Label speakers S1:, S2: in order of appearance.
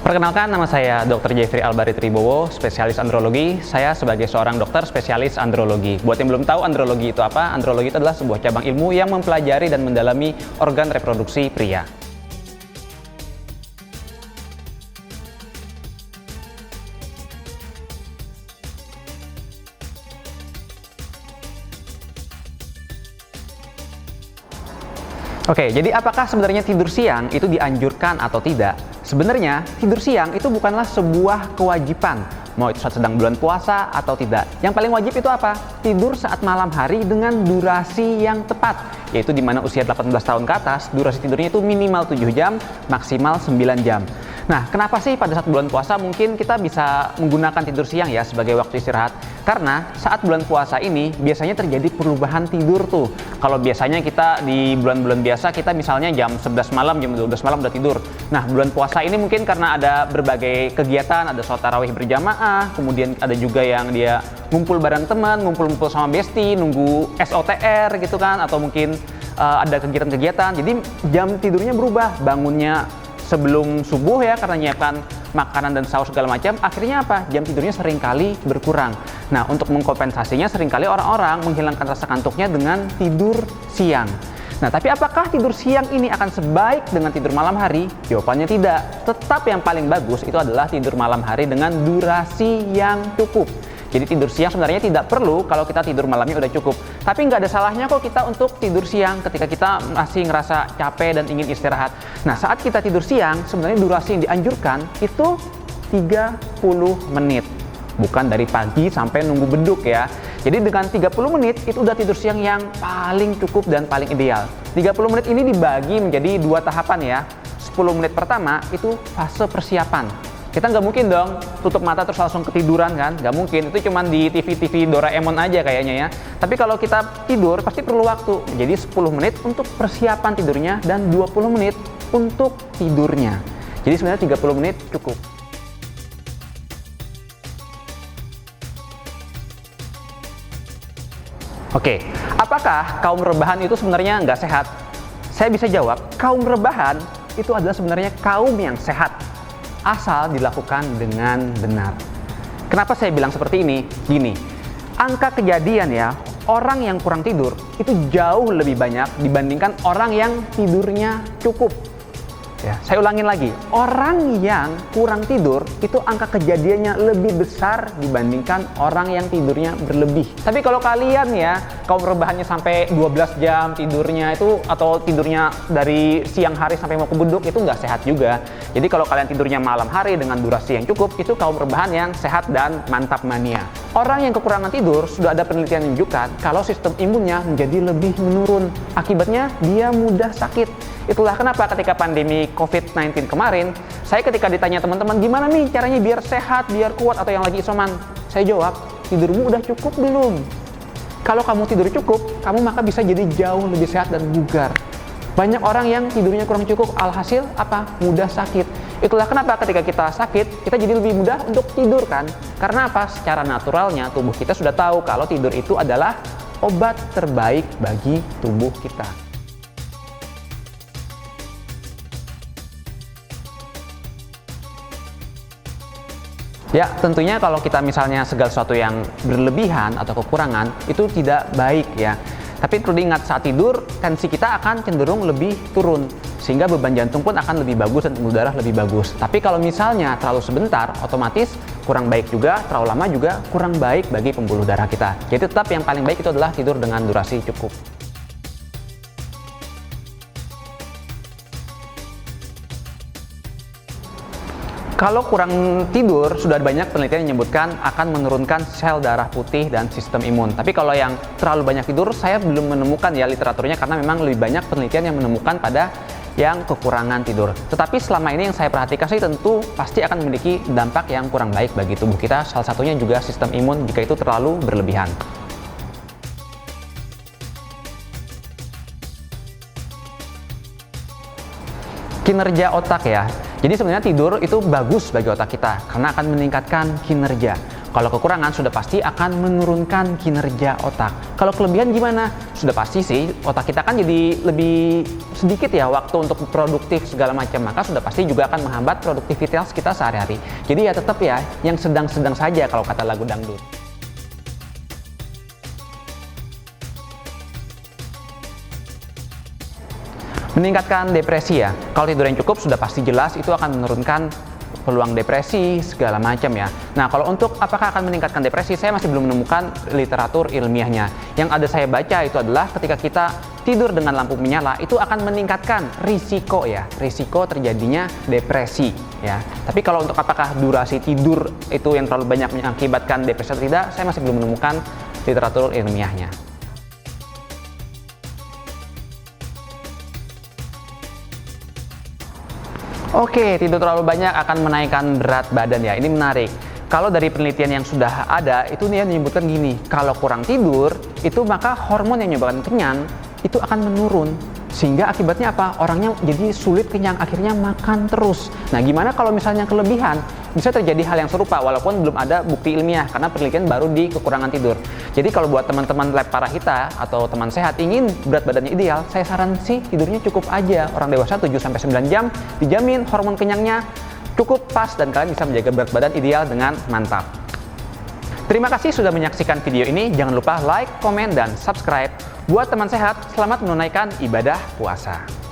S1: Perkenalkan, nama saya Dr. Jeffrey Albari Tribowo, spesialis andrologi. Saya sebagai seorang dokter spesialis andrologi. Buat yang belum tahu andrologi itu apa, andrologi itu adalah sebuah cabang ilmu yang mempelajari dan mendalami organ reproduksi pria. Oke, jadi apakah sebenarnya tidur siang itu dianjurkan atau tidak? Sebenarnya, tidur siang itu bukanlah sebuah kewajiban, mau itu saat sedang bulan puasa atau tidak. Yang paling wajib itu apa? Tidur saat malam hari dengan durasi yang tepat, yaitu di mana usia 18 tahun ke atas, durasi tidurnya itu minimal 7 jam, maksimal 9 jam. Nah, kenapa sih pada saat bulan puasa mungkin kita bisa menggunakan tidur siang ya sebagai waktu istirahat? Karena saat bulan puasa ini biasanya terjadi perubahan tidur tuh. Kalau biasanya kita di bulan-bulan biasa kita misalnya jam 11 malam, jam 12 malam udah tidur. Nah, bulan puasa ini mungkin karena ada berbagai kegiatan, ada sholat tarawih berjamaah, kemudian ada juga yang dia ngumpul bareng teman, ngumpul-ngumpul sama besti, nunggu SOTR gitu kan, atau mungkin ada kegiatan-kegiatan. Jadi jam tidurnya berubah, bangunnya sebelum subuh ya karena nyiapkan makanan dan sahur segala macam, akhirnya apa? Jam tidurnya seringkali berkurang. Nah, untuk mengkompensasinya seringkali orang-orang menghilangkan rasa kantuknya dengan tidur siang. Nah, tapi apakah tidur siang ini akan sebaik dengan tidur malam hari? Jawabannya tidak. Tetap yang paling bagus itu adalah tidur malam hari dengan durasi yang cukup. Jadi tidur siang sebenarnya tidak perlu kalau kita tidur malamnya udah cukup. Tapi nggak ada salahnya kok kita untuk tidur siang ketika kita masih ngerasa capek dan ingin istirahat. Nah, saat kita tidur siang, sebenarnya durasi yang dianjurkan itu 30 menit. Bukan dari pagi sampai nunggu beduk ya. Jadi dengan 30 menit itu udah tidur siang yang paling cukup dan paling ideal. 30 menit ini dibagi menjadi 2 tahapan ya. 10 menit pertama itu fase persiapan. Kita nggak mungkin dong tutup mata terus langsung ketiduran kan, nggak mungkin. Itu cuma di TV-TV Doraemon aja kayaknya ya. Tapi kalau kita tidur pasti perlu waktu. Jadi 10 menit untuk persiapan tidurnya dan 20 menit untuk tidurnya. Jadi sebenarnya 30 menit cukup. Oke, apakah kaum rebahan itu sebenarnya nggak sehat? Saya bisa jawab, kaum rebahan itu adalah sebenarnya kaum yang sehat, asal dilakukan dengan benar. Kenapa saya bilang seperti ini? Gini, angka kejadian ya, orang yang kurang tidur itu jauh lebih banyak dibandingkan orang yang tidurnya cukup. Ya, saya ulangin lagi, orang yang kurang tidur itu angka kejadiannya lebih besar dibandingkan orang yang tidurnya berlebih. Tapi kalau kalian ya, kaum rebahannya sampai 12 jam tidurnya itu, atau tidurnya dari siang hari sampai mau ke beduk, itu nggak sehat juga. Jadi kalau kalian tidurnya malam hari dengan durasi yang cukup, itu kaum rebahan yang sehat dan mantap mania. Orang yang kekurangan tidur, sudah ada penelitian yang menunjukkan kalau sistem imunnya menjadi lebih menurun. Akibatnya dia mudah sakit. Itulah kenapa ketika pandemi COVID-19 kemarin, saya ketika ditanya teman-teman gimana nih caranya biar sehat, biar kuat, atau yang lagi isoman, saya jawab, tidurmu udah cukup belum? Kalau kamu tidur cukup, kamu maka bisa jadi jauh lebih sehat dan bugar. Banyak orang yang tidurnya kurang cukup, alhasil apa? Mudah sakit. Itulah kenapa ketika kita sakit, kita jadi lebih mudah untuk tidur kan? Karena apa? Secara naturalnya tubuh kita sudah tahu kalau tidur itu adalah obat terbaik bagi tubuh kita. Ya, tentunya kalau kita misalnya segala sesuatu yang berlebihan atau kekurangan, itu tidak baik ya. Tapi perlu diingat, saat tidur, tensi kita akan cenderung lebih turun. Sehingga beban jantung pun akan lebih bagus dan pembuluh darah lebih bagus. Tapi kalau misalnya terlalu sebentar, otomatis kurang baik juga, terlalu lama juga kurang baik bagi pembuluh darah kita. Jadi tetap yang paling baik itu adalah tidur dengan durasi cukup. Kalau kurang tidur, sudah banyak penelitian yang menyebutkan akan menurunkan sel darah putih dan sistem imun. Tapi kalau yang terlalu banyak tidur, saya belum menemukan ya literaturnya, karena memang lebih banyak penelitian yang menemukan pada yang kekurangan tidur. Tetapi selama ini yang saya perhatikan sih tentu pasti akan memiliki dampak yang kurang baik bagi tubuh kita. Salah satunya juga sistem imun jika itu terlalu berlebihan. Kinerja otak ya. Jadi sebenarnya tidur itu bagus bagi otak kita karena akan meningkatkan kinerja. Kalau kekurangan sudah pasti akan menurunkan kinerja otak. Kalau kelebihan gimana? Sudah pasti sih otak kita kan jadi lebih sedikit ya waktu untuk produktif segala macam. Maka sudah pasti juga akan menghambat produktivitas kita sehari-hari. Jadi ya tetap ya yang sedang-sedang saja kalau kata lagu dangdut. Meningkatkan depresi ya. Kalau tidur yang cukup sudah pasti jelas itu akan menurunkan peluang depresi segala macam ya. Nah, kalau untuk apakah akan meningkatkan depresi, saya masih belum menemukan literatur ilmiahnya. Yang ada saya baca itu adalah ketika kita tidur dengan lampu menyala itu akan meningkatkan risiko terjadinya depresi ya. Tapi kalau untuk apakah durasi tidur itu yang terlalu banyak mengakibatkan depresi atau tidak, saya masih belum menemukan literatur ilmiahnya. Oke, tidur terlalu banyak akan menaikkan berat badan ya. Ini menarik. Kalau dari penelitian yang sudah ada, itu dia menyebutkan gini, kalau kurang tidur, itu maka hormon yang menyebabkan kenyang itu akan menurun. Sehingga akibatnya apa? Orangnya jadi sulit kenyang, akhirnya makan terus. Nah, gimana kalau misalnya kelebihan? Bisa terjadi hal yang serupa, walaupun belum ada bukti ilmiah, karena penelitian baru di kekurangan tidur. Jadi kalau buat teman-teman lab Parahita atau teman sehat ingin berat badannya ideal, saya saran sih tidurnya cukup aja. Orang dewasa 7-9 jam, dijamin hormon kenyangnya cukup pas dan kalian bisa menjaga berat badan ideal dengan mantap. Terima kasih sudah menyaksikan video ini. Jangan lupa like, komen, dan subscribe. Buat teman sehat, selamat menunaikan ibadah puasa.